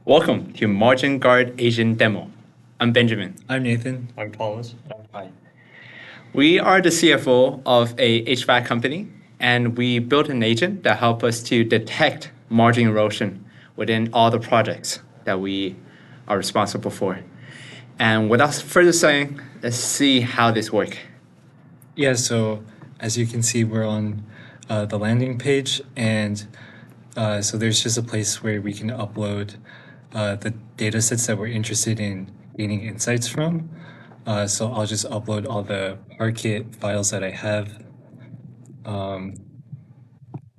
Welcome to MarginGuard Asian Demo. I'm Benjamin. I'm Nathan. I'm Thomas. Hi. We are the CFO of a HVAC company, and we built an agent that helps us to detect margin erosion within all the projects that we are responsible for. And without further saying, let's see how this works. Yeah, so as you can see, we're on the landing page, and so there's just a place where we can upload the data sets that we're interested in gaining insights from. So I'll just upload all the Parquet files that I have.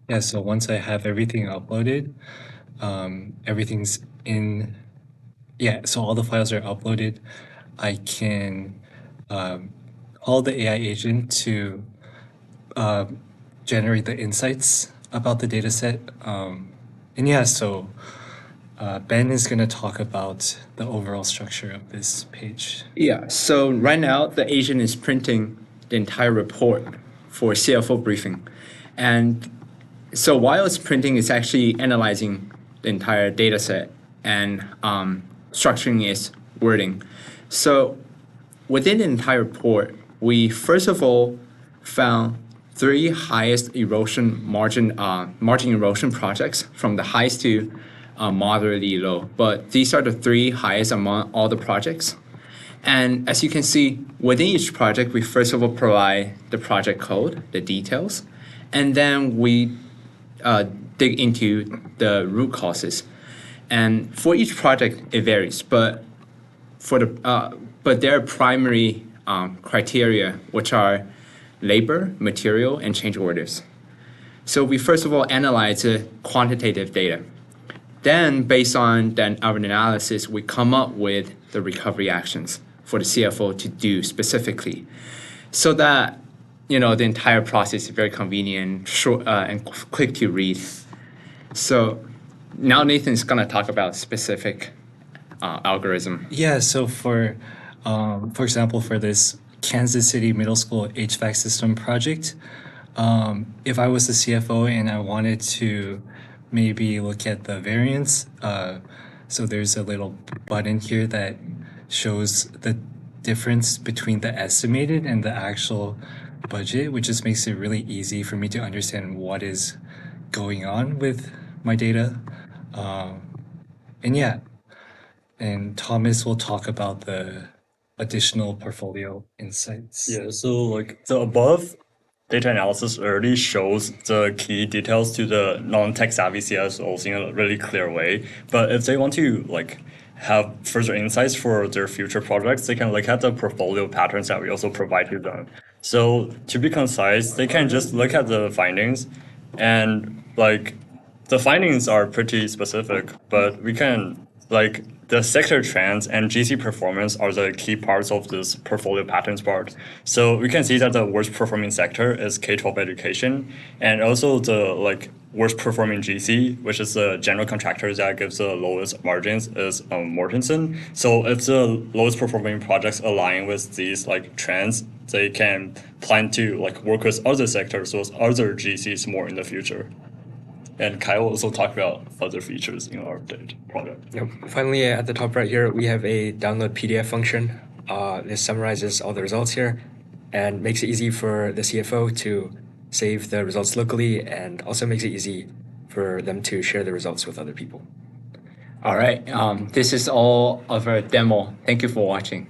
Yeah, so once I have everything uploaded, everything's in, yeah, so all the files are uploaded. I can call the AI agent to generate the insights about the data set. And yeah, so Ben is going to talk about the overall structure of this page. Yeah, so right now the agent is printing the entire report for CFO briefing. And so while it's printing, it's actually analyzing the entire data set and structuring its wording. So within the entire report, we first of all found three highest erosion margin erosion projects from the highest to moderately low. But these are the three highest among all the projects. And as you can see, within each project, we first of all provide the project code, the details, and then we dig into the root causes. And for each project, it varies, but there are primary criteria, which are labor, material, and change orders. So we first of all analyze the quantitative data. Then, based on our analysis, we come up with the recovery actions for the CFO to do specifically, so that the entire process is very convenient, short, and quick to read. So now Nathan's gonna talk about specific algorithm. Yeah, so for example, for this Kansas City Middle School HVAC system project, if I was the CFO and I wanted to maybe look at the variance, so there's a little button here that shows the difference between the estimated and the actual budget, which just makes it really easy for me to understand what is going on with my data. And yeah, and Thomas will talk about the additional portfolio insights. Yeah, so like the above data analysis already shows the key details to the non-tech savvy CSOs in a really clear way. But if they want to have further insights for their future projects, they can look at the portfolio patterns that we also provide to them. So to be concise, they can just look at the findings, and the findings are pretty specific, but we can the sector trends and GC performance are the key parts of this portfolio patterns part. So we can see that the worst performing sector is K-12 education, and also the worst performing GC, which is the general contractor that gives the lowest margins, is Mortensen. So if the lowest performing projects align with these trends, they can plan to work with other sectors, with other GCs more in the future. And Kyle will also talk about other features in our product. Yep. Finally, at the top right here, we have a download PDF function. This summarizes all the results here and makes it easy for the CFO to save the results locally, and also makes it easy for them to share the results with other people. All right, this is all of our demo. Thank you for watching.